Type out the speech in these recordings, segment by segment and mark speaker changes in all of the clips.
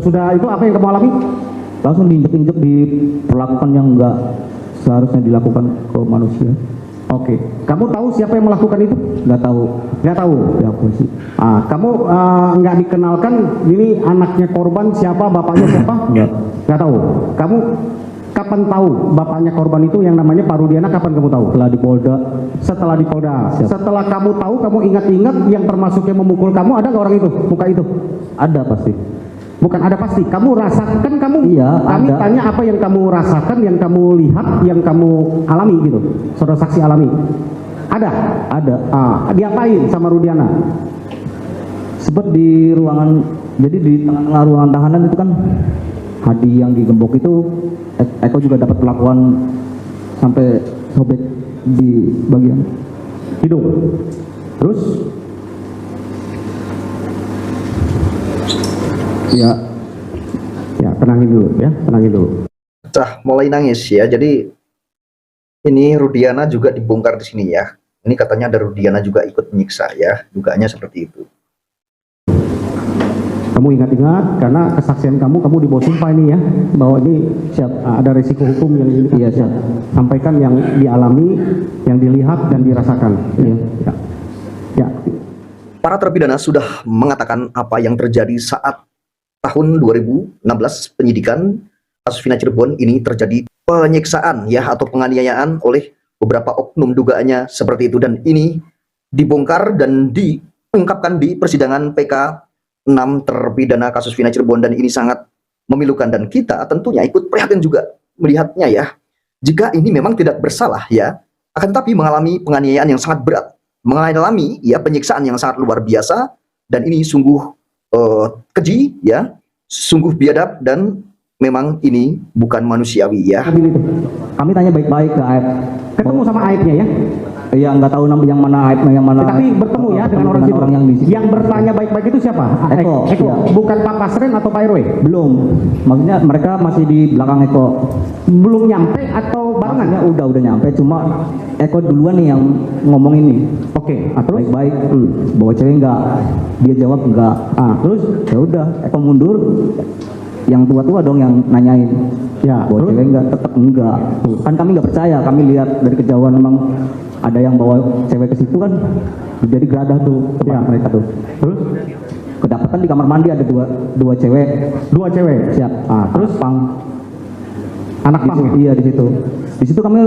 Speaker 1: Sesudah itu apa yang kamu alami?
Speaker 2: Langsung diinjek-injek, diperlakukan yang enggak seharusnya dilakukan ke manusia.
Speaker 1: Oke. Kamu tahu siapa yang melakukan itu?
Speaker 2: Nggak tahu.
Speaker 1: Nggak tahu.
Speaker 2: Ya polisi.
Speaker 1: Kamu nggak dikenalkan ini anaknya korban siapa, bapaknya siapa? Nggak tahu. Kamu kapan tahu bapaknya korban itu yang namanya Pak Rudiana? Kapan kamu tahu?
Speaker 2: Setelah di Polda.
Speaker 1: Setelah di Polda.
Speaker 2: Siap.
Speaker 1: Setelah kamu tahu, kamu ingat-ingat yang termasuk yang memukul kamu, ada nggak orang itu? Muka itu?
Speaker 2: Ada pasti.
Speaker 1: Bukan ada pasti. Kamu rasakan kamu?
Speaker 2: Iya.
Speaker 1: Kami
Speaker 2: ada.
Speaker 1: tanya apa yang kamu rasakan, yang kamu lihat, yang kamu alami gitu. Saudara saksi alami. Ada?
Speaker 2: Ada.
Speaker 1: Diapain sama Rudiana?
Speaker 2: Sebut di ruangan, jadi di tengah-tengah ruangan tahanan itu kan Hadi yang digembok itu, Eko juga dapat perlakuan sampai sobek di bagian
Speaker 1: hidung. Terus?
Speaker 3: Ya.
Speaker 1: Ya, tenangin dulu ya, tenangin dulu.
Speaker 3: Mulai nangis ya. Jadi ini Rudiana juga dibongkar di sini ya. Ini katanya ada Rudiana juga ikut menyiksa ya. Dugaannya seperti itu.
Speaker 1: Kamu ingat-ingat karena kesaksian kamu di bawah sumpah ini ya, bahwa ini siap, ada risiko hukum yang ini.
Speaker 2: Iya, siap.
Speaker 1: Sampaikan yang dialami, yang dilihat dan dirasakan.
Speaker 2: Iya.
Speaker 1: Ya. Ya.
Speaker 3: Para terpidana sudah mengatakan apa yang terjadi saat tahun 2016 penyidikan kasus Vina Cirebon ini terjadi penyiksaan ya atau penganiayaan oleh beberapa oknum, dugaannya seperti itu, dan ini dibongkar dan diungkapkan di persidangan PK 6 terpidana kasus Vina Cirebon, dan ini sangat memilukan dan kita tentunya ikut prihatin juga melihatnya ya. Jika ini memang tidak bersalah ya, akan tetapi mengalami penganiayaan yang sangat berat, mengalami ya penyiksaan yang sangat luar biasa, dan ini sungguh keji ya, sungguh biadab, dan memang ini bukan manusiawi ya.
Speaker 2: Kami tanya baik-baik ke Aib.
Speaker 1: Ketemu sama Aibnya ya?
Speaker 2: Iya, nggak tahu yang mana Aib, yang mana.
Speaker 1: Tapi bertemu ya dengan orang situ.
Speaker 2: Orang yang di situ.
Speaker 1: Yang bertanya baik-baik itu siapa?
Speaker 2: Eko.
Speaker 1: Eko.
Speaker 2: Iya.
Speaker 1: Bukan Pak Pasren atau Pak RW?
Speaker 2: Belum. Maksudnya mereka masih di belakang Eko.
Speaker 1: Belum nyampe atau barengan?
Speaker 2: Maksudnya udah nyampe, cuma Eko duluan nih yang ngomong ini.
Speaker 1: Oke. Terus?
Speaker 2: Baik-baik. Bawa cewek enggak? Dia jawab enggak. Terus ya udah, Eko mundur. Yang tua-tua dong yang nanyain.
Speaker 1: Ya.
Speaker 2: Bawa cewek enggak? Tetap enggak. Kan kami nggak percaya. Kami lihat dari kejauhan memang ada yang bawa cewek ke situ kan. Jadi geradah tuh tempat mereka tuh. Terus kedapatan di kamar mandi ada dua cewek.
Speaker 1: Dua cewek.
Speaker 2: Siap. Terus pang.
Speaker 1: Anak pang ya?
Speaker 2: Iya, di situ. Di situ kami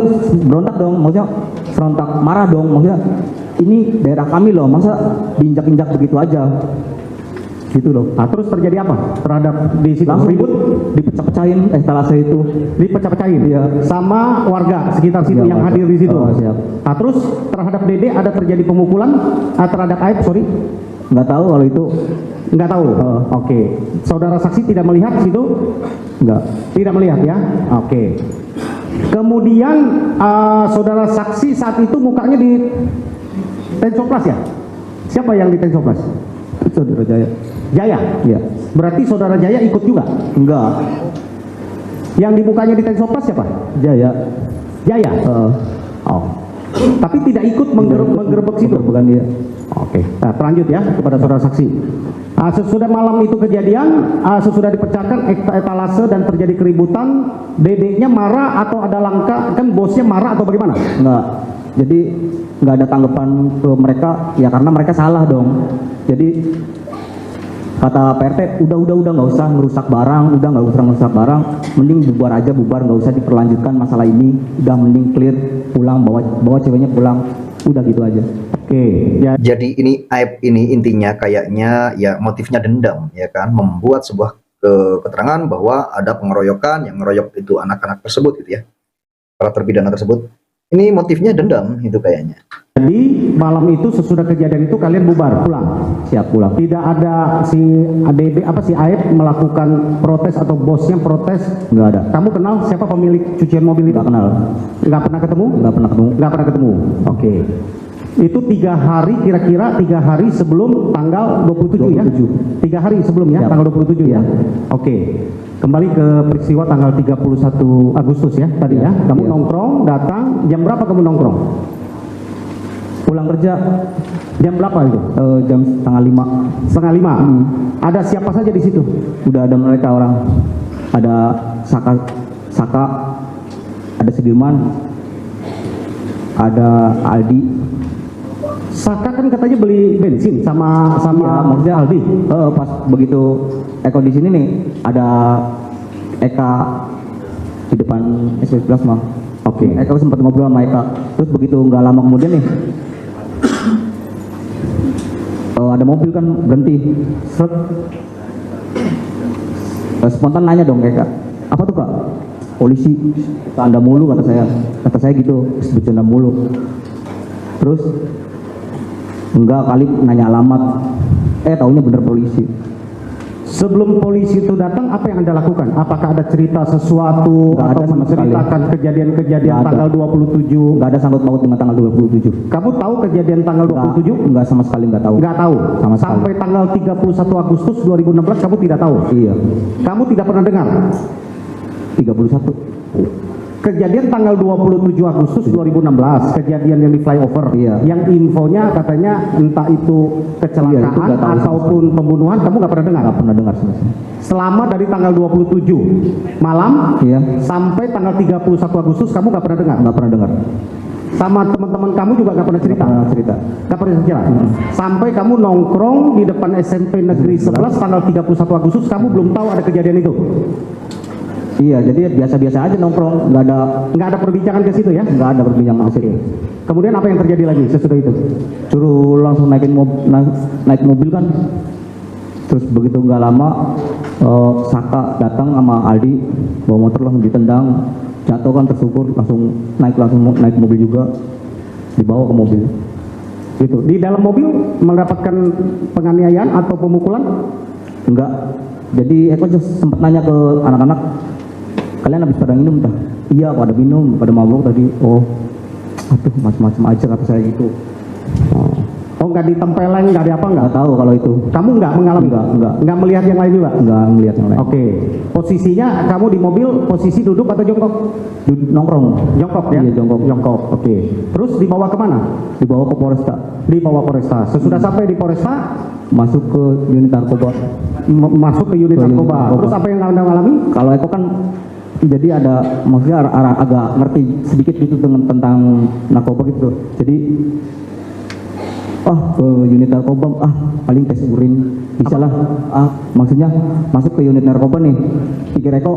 Speaker 2: berontak dong, maksudnya serontak marah dong, maksudnya ini daerah kami loh, masa diinjak-injak begitu aja. Gitu loh.
Speaker 1: Terus terjadi apa terhadap di situ?
Speaker 2: Langsung
Speaker 1: Ribut,
Speaker 2: dipecah-pecahin etalase itu.
Speaker 1: dipecah-pecahin.
Speaker 2: Iya.
Speaker 1: Sama warga sekitar situ
Speaker 2: Iya,
Speaker 1: yang
Speaker 2: Pak.
Speaker 1: hadir di situ.
Speaker 2: Siap.
Speaker 1: Terus terhadap Dede ada terjadi pemukulan terhadap Aib, sorry?
Speaker 2: Nggak tahu kalau itu.
Speaker 1: Nggak tahu. Oke. Saudara saksi tidak melihat situ?
Speaker 2: Nggak.
Speaker 1: Tidak melihat ya. Oke. Kemudian saudara saksi saat itu mukanya di Tensoplas ya? Siapa yang di Tensoplas?
Speaker 2: Saudara Jaya.
Speaker 1: Jaya?
Speaker 2: Iya.
Speaker 1: Berarti saudara Jaya ikut juga?
Speaker 2: Enggak.
Speaker 1: Yang di mukanya di Tensoplas siapa?
Speaker 2: Jaya.
Speaker 1: Jaya? Tapi tidak ikut menggerebek situ?
Speaker 2: Bukan dia.
Speaker 1: Oke. Nah, lanjut ya kepada saudara saksi. Sesudah malam itu kejadian, sesudah dipecahkan etalase dan terjadi keributan, dedeknya marah atau ada langkah, kan bosnya marah atau bagaimana?
Speaker 2: Enggak. Jadi nggak ada tanggapan ke mereka ya karena mereka salah dong. Jadi kata PRT udah nggak usah ngerusak barang, mending bubar aja, nggak usah diperlanjutkan masalah ini, udah mending clear, pulang, bawa ceweknya pulang, udah gitu aja.
Speaker 1: Oke. Ya.
Speaker 3: Jadi ini Aib ini intinya kayaknya ya motifnya dendam ya kan, membuat sebuah keterangan bahwa ada pengeroyokan, yang ngeroyok itu anak-anak tersebut gitu ya, para terpidana tersebut. Ini motifnya dendam itu kayaknya.
Speaker 1: Jadi malam itu sesudah kejadian itu kalian bubar pulang?
Speaker 2: Siap pulang.
Speaker 1: Tidak ada si Aib melakukan protes atau bosnya protes?
Speaker 2: Nggak ada.
Speaker 1: Kamu kenal siapa pemilik cucian mobil itu?
Speaker 2: Nggak kenal.
Speaker 1: Nggak pernah ketemu?
Speaker 2: Nggak pernah ketemu.
Speaker 1: Nggak pernah ketemu. Oke. Itu 3 hari, kira-kira 3 hari sebelum tanggal 27 ya? 3 hari sebelum ya, tanggal 27 ya? Oke. Kembali ke peristiwa tanggal 31 Agustus ya tadi ya? Kamu nongkrong, datang, jam berapa kamu nongkrong?
Speaker 2: Pulang kerja
Speaker 1: Jam berapa itu?
Speaker 2: jam setengah 5.
Speaker 1: Setengah 5. Ada siapa saja di situ?
Speaker 2: Udah ada mereka orang. Ada Saka, ada Sudirman, ada Aldi.
Speaker 1: Saka kan katanya beli bensin sama
Speaker 2: Iya, maksudnya
Speaker 1: Aldi.
Speaker 2: Pas begitu Eko di sini nih, ada Eka di depan SP Plasma.
Speaker 1: Oke.
Speaker 2: Eka sempat ngobrol sama Eka. Terus begitu nggak lama kemudian nih, ada mobil kan berhenti. Seret. Spontan nanya dong kayak, apa tuh Kak? Polisi, Anda mulu kata saya gitu, bercanda mulu. Terus enggak, kali nanya alamat, taunya bener polisi.
Speaker 1: Sebelum polisi itu datang, apa yang Anda lakukan? Apakah ada cerita sesuatu
Speaker 2: Nggak
Speaker 1: atau
Speaker 2: ada sama sekali.
Speaker 1: menceritakan kejadian-kejadian
Speaker 2: Nggak ada.
Speaker 1: tanggal 27?
Speaker 2: Nggak ada sangkut paut dengan tanggal 27.
Speaker 1: Kamu tahu kejadian tanggal 27?
Speaker 2: Enggak sama sekali nggak tahu.
Speaker 1: Nggak tahu.
Speaker 2: Sama sekali.
Speaker 1: Sampai tanggal 31 Agustus 2016 kamu tidak tahu.
Speaker 2: Iya,
Speaker 1: Kamu tidak pernah dengar
Speaker 2: 31.
Speaker 1: kejadian tanggal 27 Agustus 2016, kejadian yang di flyover.
Speaker 2: Iya.
Speaker 1: Yang infonya katanya entah itu kecelakaan
Speaker 2: Iya, itu nggak tahu sama
Speaker 1: ataupun pembunuhan, kamu nggak pernah dengar.
Speaker 2: Nggak pernah dengar sama sekali.
Speaker 1: Selama dari tanggal 27 malam
Speaker 2: Iya,
Speaker 1: sampai tanggal 31 Agustus kamu nggak pernah dengar.
Speaker 2: nggak pernah dengar.
Speaker 1: Sama teman-teman kamu juga nggak pernah cerita.
Speaker 2: Nggak pernah cerita.
Speaker 1: Nggak pernah cerita. Sampai kamu nongkrong di depan SMP Negeri 11 tanggal 31 Agustus, kamu belum tahu ada kejadian itu.
Speaker 2: Iya, jadi biasa-biasa aja nongkrong,
Speaker 1: Nggak ada perbincangan ke situ ya.
Speaker 2: nggak ada perbincangan ke situ.
Speaker 1: Kemudian apa yang terjadi lagi sesudah itu?
Speaker 2: Suruh langsung naik mobil kan. Terus begitu nggak lama Saka datang sama Aldi bawa motor, langsung ditendang, jatuh kan, tersungkur, langsung naik mobil juga, dibawa ke mobil.
Speaker 1: Gitu. Di dalam mobil mendapatkan penganiayaan atau pemukulan?
Speaker 2: Enggak. Jadi Eko sempat nanya ke anak-anak, kalian habis pada minum dah? Iya, pada minum, pada mabuk tadi. Oh, aduh, macam-macam aja kata saya gitu.
Speaker 1: Oh, nggak ditempeleng, nggak ada apa nggak?
Speaker 2: Nggak tahu kalau itu.
Speaker 1: Kamu nggak mengalami?
Speaker 2: Enggak.
Speaker 1: Nggak melihat yang lain juga?
Speaker 2: Nggak ngeliat yang lain.
Speaker 1: Oke. Posisinya kamu di mobil posisi duduk atau jongkok?
Speaker 2: Nongkrong.
Speaker 1: Jongkok ya?
Speaker 2: Iya, jongkok.
Speaker 1: Jongkok. Oke. Terus dibawa kemana?
Speaker 2: Dibawa ke Polresta,
Speaker 1: Dibawa Polresta. Sesudah sampai di Polresta,
Speaker 2: masuk ke unit narkoba.
Speaker 1: masuk ke unit
Speaker 2: Ke unit
Speaker 1: narkoba.
Speaker 2: narkoba.
Speaker 1: Terus apa yang Anda alami?
Speaker 2: Kalau Eko kan jadi ada, maksudnya agak ngerti sedikit gitu tentang narkoba gitu. Jadi ke unit narkoba, paling tes urin bisa lah. Maksudnya masuk ke unit narkoba nih, pikir Eko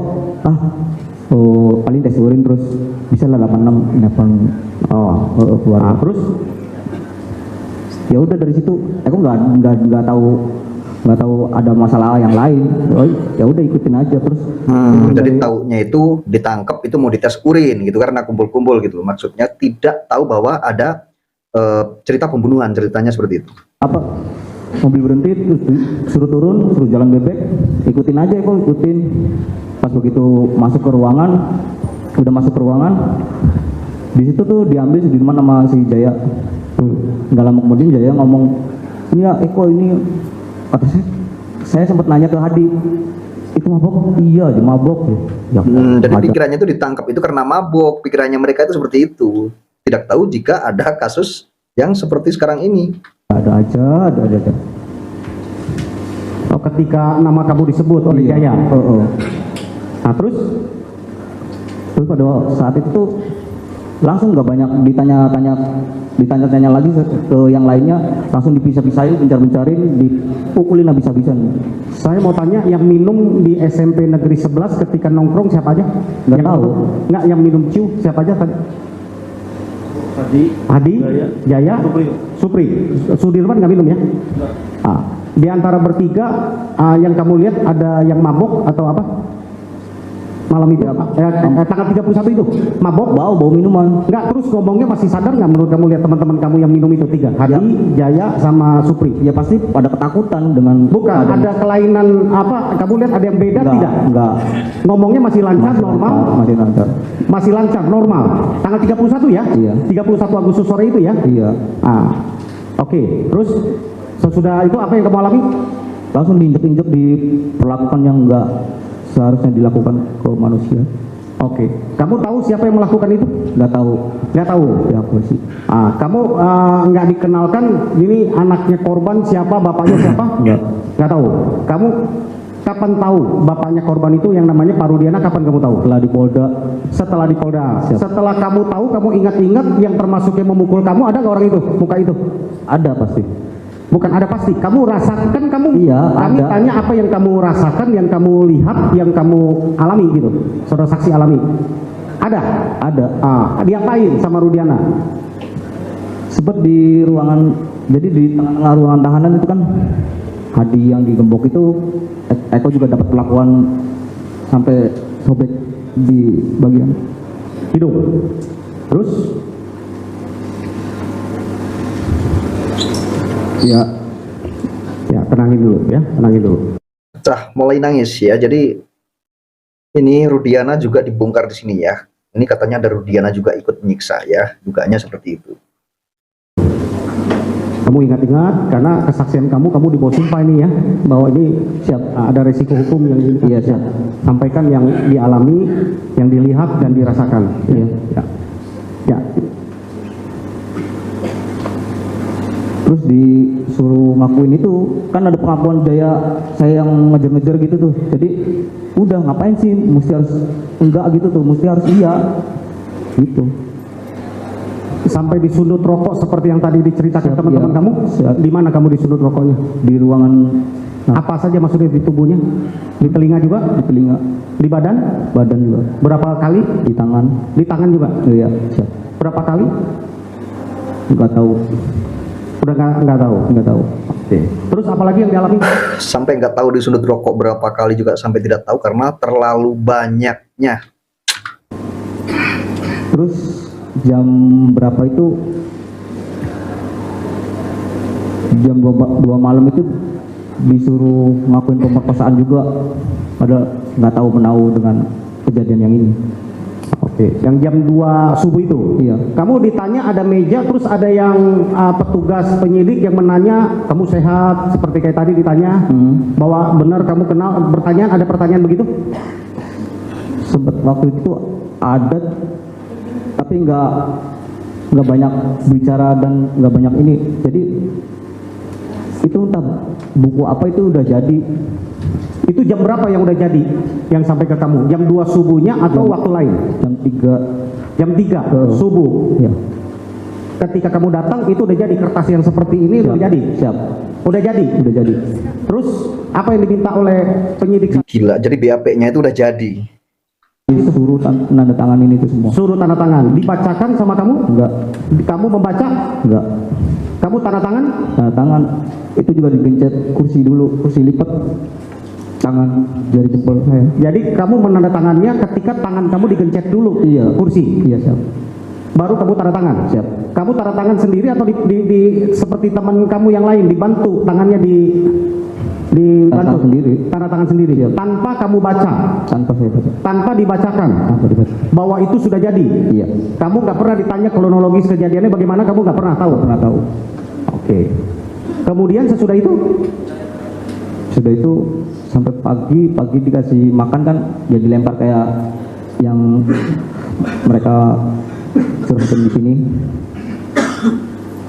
Speaker 2: paling tes urin terus bisa lah 86 keluar.
Speaker 1: Terus
Speaker 2: Ya udah dari situ Eko nggak tahu ada masalah yang lain. Ya udah ikutin aja terus.
Speaker 3: Jadi taunya itu ditangkap itu mau dites urin gitu karena kumpul-kumpul gitu. Maksudnya tidak tahu bahwa ada cerita pembunuhan, ceritanya seperti itu.
Speaker 2: Apa mobil berhenti terus suruh turun, suruh jalan bebek, ikutin aja ikutin. Pas begitu masuk ke ruangan, di situ tuh diambil Sudirman sama si Jaya. Nggak lama kemudian Jaya ngomong, ini ya Eko ini, kata saya sempat nanya ke Hadi, itu mabok? Iya, dia mabok. Ya,
Speaker 3: Jadi pikirannya itu ditangkap itu karena mabok, pikirannya mereka itu seperti itu. Tidak tahu jika ada kasus yang seperti sekarang ini.
Speaker 2: ada aja.
Speaker 1: oh, ketika nama kamu disebut oleh
Speaker 2: Iya.
Speaker 1: Jaya. Nah, terus
Speaker 2: pada saat itu tuh langsung nggak banyak ditanya-tanya lagi ke yang lainnya, langsung dipisah-pisahin, pencar-pencarin, dipukulin habis-habisan.
Speaker 1: saya mau tanya, yang minum di SMP Negeri 11 ketika nongkrong siapa aja?
Speaker 2: Nggak
Speaker 1: Yang
Speaker 2: tahu.
Speaker 1: Nggak, yang minum ciu siapa aja tadi? Hadi, Jaya, Supri. Sudirman nggak minum ya? Di antara bertiga, yang kamu lihat ada yang mabok atau apa? Malam itu, tanggal 31 itu, mabok?
Speaker 2: Bau minuman.
Speaker 1: Enggak, terus ngomongnya masih sadar nggak menurut kamu lihat teman-teman kamu yang minum itu tiga? Hadi, Jaya, sama Supri.
Speaker 2: Ya pasti pada ketakutan dengan
Speaker 1: Bukan, ada kelainan apa? Kamu lihat ada yang beda tidak?
Speaker 2: Enggak.
Speaker 1: Ngomongnya masih lancar, normal?
Speaker 2: Masih lancar.
Speaker 1: Masih lancar, normal. Tanggal 31 ya?
Speaker 2: Iya.
Speaker 1: 31 Agustus sore itu ya?
Speaker 2: Iya.
Speaker 1: Oke. Terus sesudah itu apa yang kamu alami?
Speaker 2: Langsung diinjek-injek, diperlakukan yang enggak seharusnya dilakukan ke manusia.
Speaker 1: Oke. Kamu tahu siapa yang melakukan itu?
Speaker 2: Nggak tahu.
Speaker 1: Nggak tahu.
Speaker 2: Ya polisi.
Speaker 1: Kamu nggak dikenalkan ini anaknya korban siapa, bapaknya siapa?
Speaker 2: Nggak.
Speaker 1: Nggak tahu. Kamu kapan tahu bapaknya korban itu yang namanya Pak Rudiana? Kapan kamu tahu?
Speaker 2: Setelah di Polda.
Speaker 1: Setelah di Polda.
Speaker 2: Siap.
Speaker 1: Setelah kamu tahu, kamu ingat-ingat yang termasuk yang memukul kamu, ada nggak orang itu? Muka itu?
Speaker 2: Ada pasti.
Speaker 1: Bukan ada pasti. Kamu rasakan, kamu.
Speaker 2: Iya,
Speaker 1: Kami
Speaker 2: ada.
Speaker 1: tanya apa yang kamu rasakan, yang kamu lihat, yang kamu alami gitu. Saudara saksi alami. Ada.
Speaker 2: Ada.
Speaker 1: Diapain sama Rudiana?
Speaker 2: Sempat di ruangan, jadi di tengah ruangan tahanan itu kan Hadi yang digembok itu, Eko juga dapat perlakuan sampai sobek di bagian
Speaker 1: Hidung. Terus?
Speaker 2: ya.
Speaker 1: Ya, tenangin dulu ya, tenangin dulu.
Speaker 3: Mulai nangis ya. Jadi ini Rudiana juga dibongkar di sini ya. Ini katanya ada Rudiana juga ikut menyiksa ya. Dugaannya seperti itu.
Speaker 1: Kamu ingat-ingat karena kesaksian kamu di bawah sumpah ini ya, bahwa ini siap ada resiko hukum yang ini.
Speaker 2: Iya, siap.
Speaker 1: Sampaikan yang dialami, yang dilihat dan dirasakan.
Speaker 2: Iya.
Speaker 1: Ya. Ya.
Speaker 2: Terus disuruh ngakuin itu, kan ada pengakuan saya yang ngejar-ngejar gitu tuh. Jadi udah ngapain sih, mesti harus enggak gitu tuh, mesti harus iya gitu.
Speaker 1: Sampai disundut rokok seperti yang tadi diceritakan
Speaker 2: Siap,
Speaker 1: teman-teman
Speaker 2: iya.
Speaker 1: kamu.
Speaker 2: Siap.
Speaker 1: Di mana kamu disundut rokoknya?
Speaker 2: Di ruangan,
Speaker 1: Apa saja maksudnya di tubuhnya? Di telinga juga?
Speaker 2: di telinga,
Speaker 1: Di badan?
Speaker 2: badan juga,
Speaker 1: Berapa kali?
Speaker 2: di tangan.
Speaker 1: Di tangan juga?
Speaker 2: Iya, siap.
Speaker 1: Berapa kali?
Speaker 2: Nggak tahu,
Speaker 1: Udah nggak tahu.
Speaker 2: nggak tahu.
Speaker 1: Oke. Terus apalagi yang dialami?
Speaker 3: Sampai nggak tahu disundut rokok berapa kali juga sampai tidak tahu karena terlalu banyaknya.
Speaker 2: Terus jam berapa itu? Jam 2 malam itu disuruh ngakuin pemerkosaan juga, padahal nggak tahu menahu dengan kejadian yang ini.
Speaker 1: Oke, yang jam 2 subuh itu?
Speaker 2: Iya.
Speaker 1: Kamu ditanya ada meja, terus ada yang petugas penyidik yang menanya, kamu sehat, seperti kayak tadi ditanya, bahwa benar kamu kenal, ada pertanyaan begitu?
Speaker 2: Sempat waktu itu ada, tapi nggak banyak bicara dan nggak banyak ini. Jadi itu entah buku apa itu udah jadi.
Speaker 1: Itu jam berapa yang udah jadi, yang sampai ke kamu? Jam 2 subuhnya atau waktu lain?
Speaker 2: Jam 3.
Speaker 1: Jam 3 subuh?
Speaker 2: Ya.
Speaker 1: Ketika kamu datang itu udah jadi, kertas yang seperti ini udah jadi?
Speaker 2: Siap.
Speaker 1: Udah jadi?
Speaker 2: Udah jadi.
Speaker 1: Terus apa yang diminta oleh penyidik?
Speaker 3: Gila, jadi BAP-nya itu udah jadi.
Speaker 2: Disuruh tanda tangan ini itu semua.
Speaker 1: Suruh tanda tangan, dibacakan sama kamu?
Speaker 2: Enggak.
Speaker 1: Kamu membaca?
Speaker 2: Enggak.
Speaker 1: Kamu tanda tangan?
Speaker 2: Tanda tangan itu juga dipencet kursi dulu, kursi lipat. Tangan jari jempol saya.
Speaker 1: Jadi kamu menandatangannya ketika tangan kamu digencet dulu?
Speaker 2: Iya.
Speaker 1: Kursi?
Speaker 2: Iya, siap.
Speaker 1: Baru kamu tanda tangan?
Speaker 2: Siap.
Speaker 1: Kamu tanda tangan sendiri atau seperti teman kamu yang lain dibantu tangannya dibantu?
Speaker 2: Tanda sendiri.
Speaker 1: Tanda tangan sendiri.
Speaker 2: Siap.
Speaker 1: Tanpa kamu baca?
Speaker 2: Tanpa saya baca.
Speaker 1: Tanpa dibacakan?
Speaker 2: Tanpa dibaca.
Speaker 1: Bahwa itu sudah jadi?
Speaker 2: Iya.
Speaker 1: Kamu nggak pernah ditanya kronologis kejadiannya bagaimana, kamu nggak pernah tahu?
Speaker 2: Nggak pernah tahu.
Speaker 1: Oke. Kemudian sesudah itu?
Speaker 2: Sudah itu sampai pagi dikasih makan kan, ya dilempar kayak yang mereka suruh di sini.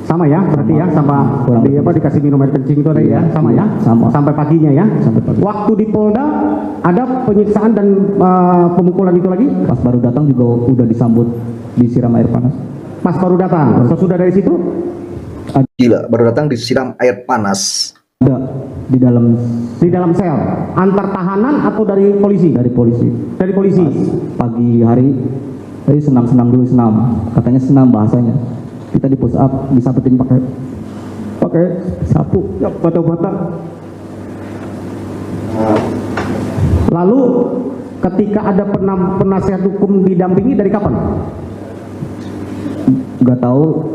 Speaker 1: Sama ya, berarti ya, sama
Speaker 2: Kurang
Speaker 1: dikasih minum air kencing itu ada ya, sama ya?
Speaker 2: Sama.
Speaker 1: Sampai paginya ya?
Speaker 2: Sampai pagi.
Speaker 1: Waktu di Polda ada penyiksaan dan pemukulan itu lagi?
Speaker 2: Pas baru datang juga udah disambut, disiram air panas.
Speaker 1: Pas baru datang, sesudah dari situ?
Speaker 3: Gila, baru datang disiram air panas.
Speaker 2: Ada di dalam
Speaker 1: sel, antar tahanan atau dari polisi?
Speaker 2: dari polisi.
Speaker 1: Dari polisi?
Speaker 2: Pagi hari tadi senam dulu, katanya senam bahasanya. Kita di push up disabetin pakai sapu ya, bata-bata.
Speaker 1: Lalu ketika ada penasihat hukum didampingi dari kapan?
Speaker 2: Nggak tahu.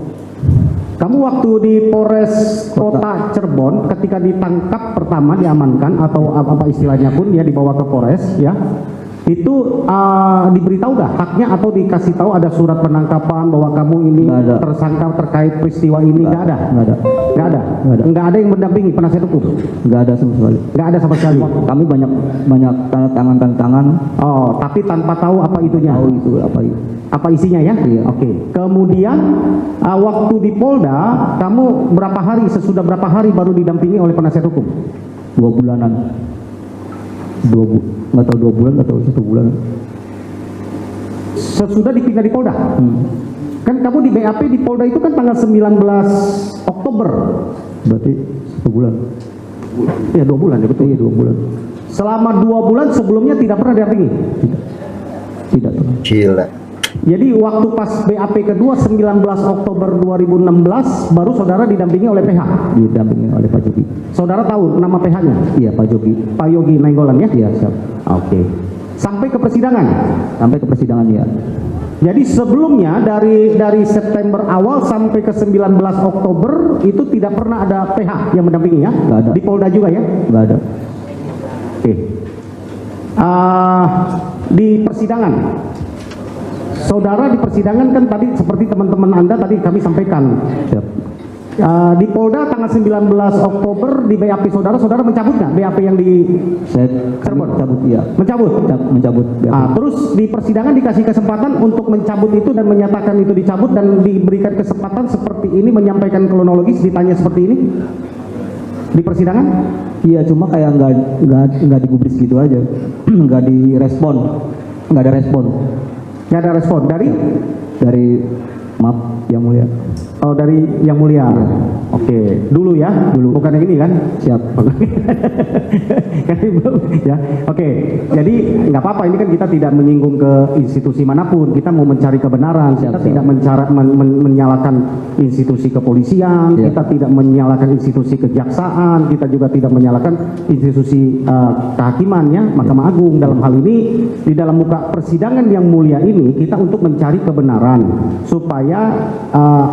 Speaker 1: Kamu waktu di Polres Kota Cirebon ketika ditangkap pertama, diamankan atau apa istilahnya pun, ya dibawa ke Polres ya, Itu diberitahu nggak haknya atau dikasih tahu ada surat penangkapan bahwa kamu ini
Speaker 2: Nggak ada.
Speaker 1: tersangka terkait peristiwa ini? Nggak ada.
Speaker 2: Nggak ada.
Speaker 1: Nggak ada.
Speaker 2: Nggak ada.
Speaker 1: Nggak ada yang mendampingi penasihat hukum.
Speaker 2: Nggak ada sama sekali.
Speaker 1: Nggak ada sama sekali.
Speaker 2: Kami banyak tanda tangan.
Speaker 1: Oh, tapi tanpa tahu apa itunya.
Speaker 2: Tahu itu apa itu.
Speaker 1: Apa isinya ya?
Speaker 2: Iya.
Speaker 1: Oke. Kemudian waktu di Polda, kamu sesudah berapa hari baru didampingi oleh penasihat hukum?
Speaker 2: 2 bulanan. Nggak tahu 2 bulan, nggak tahu 1 bulan.
Speaker 1: Sesudah dipindah di Polda. Kan kamu di BAP di Polda itu kan tanggal 19 Oktober.
Speaker 2: Berarti 1 bulan.
Speaker 1: Ya 2 bulan ya betul.
Speaker 2: Iya 2 bulan.
Speaker 1: Selama 2 bulan sebelumnya tidak pernah didampingi.
Speaker 2: Tidak pernah.
Speaker 3: Gila.
Speaker 1: Jadi waktu pas BAP kedua 19 Oktober 2016 baru saudara didampingi oleh PH.
Speaker 2: Didampingi oleh Pak Jogi.
Speaker 1: Saudara tahu nama PH-nya?
Speaker 2: Iya Pak Jogi.
Speaker 1: Pak Yogi Nainggolan ya?
Speaker 2: Iya siap.
Speaker 1: Oke. Sampai ke persidangan.
Speaker 2: Sampai ke persidangan ya.
Speaker 1: Jadi sebelumnya dari September awal sampai ke 19 Oktober itu tidak pernah ada PH yang mendampingi ya?
Speaker 2: Nggak ada.
Speaker 1: Di Polda juga ya?
Speaker 2: Nggak ada.
Speaker 1: Oke. Di persidangan, saudara di persidangan kan tadi seperti teman-teman Anda tadi kami sampaikan.
Speaker 2: Siap.
Speaker 1: Di Polda tanggal 19 Oktober di BAP saudara mencabut nggak BAP yang di
Speaker 2: Saya
Speaker 1: Cirebon?
Speaker 2: mencabut iya.
Speaker 1: Mencabut?
Speaker 2: Mencabut.
Speaker 1: Terus di persidangan dikasih kesempatan untuk mencabut itu dan menyatakan itu dicabut dan diberikan kesempatan seperti ini menyampaikan kronologis, ditanya seperti ini di persidangan?
Speaker 2: Iya cuma kayak nggak digubris gitu aja. Nggak direspon. Nggak ada respon.
Speaker 1: Nggak ada respon
Speaker 2: Dari maaf yang mulia.
Speaker 1: Oh, dari Yang Mulia. Oke, dulu ya, bukan yang ini kan?
Speaker 2: Siap.
Speaker 1: Kan belum, ya. Oke, jadi nggak apa-apa, ini kan kita tidak menyinggung ke institusi manapun, kita mau mencari kebenaran, kita tidak menyalahkan institusi kepolisian, kita tidak menyalahkan institusi kejaksaan, kita juga tidak menyalahkan institusi kehakiman ya, Mahkamah Agung. Dalam hal ini, di dalam muka persidangan Yang Mulia ini, kita untuk mencari kebenaran supaya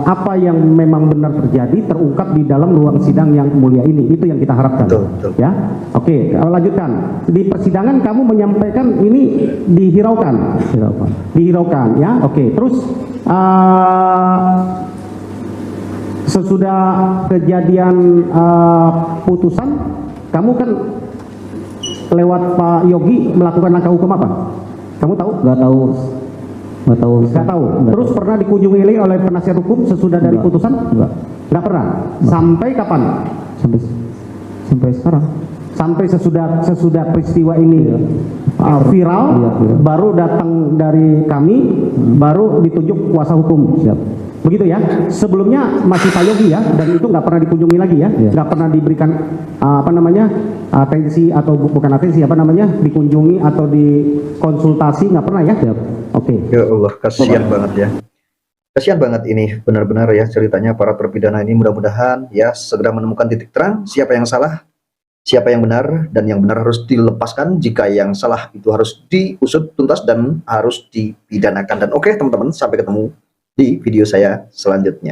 Speaker 1: apa yang memang benar terjadi terungkap di dalam ruang sidang Yang Mulia ini. Itu yang kita harapkan.
Speaker 3: Betul.
Speaker 1: Ya, oke. Lanjutkan. Di persidangan kamu menyampaikan ini dihiraukan, ya. Oke. Terus sesudah kejadian putusan, kamu kan lewat Pak Yogi melakukan langkah hukum apa? Kamu tahu?
Speaker 2: Nggak tahu.
Speaker 1: Terus pernah dikunjungi oleh penasihat hukum sesudah dari putusan? Nggak pernah. Sampai kapan?
Speaker 2: Sampai sekarang.
Speaker 1: Sampai sesudah peristiwa ini viral, baru datang dari kami, baru ditunjuk kuasa hukum.
Speaker 2: Siap.
Speaker 1: Begitu ya. Sebelumnya masih Pak Yogi ya, dan itu nggak pernah dikunjungi lagi ya, nggak pernah diberikan atensi atau bukan atensi dikunjungi atau dikonsultasi, nggak pernah ya. Oke.
Speaker 3: Ya Allah, kasihan banget ya. Kasihan banget ini, benar-benar ya ceritanya para terpidana ini. Mudah-mudahan ya segera menemukan titik terang siapa yang salah, siapa yang benar, dan yang benar harus dilepaskan. Jika yang salah itu harus diusut tuntas dan harus dipidanakan. Dan oke teman-teman, sampai ketemu di video saya selanjutnya.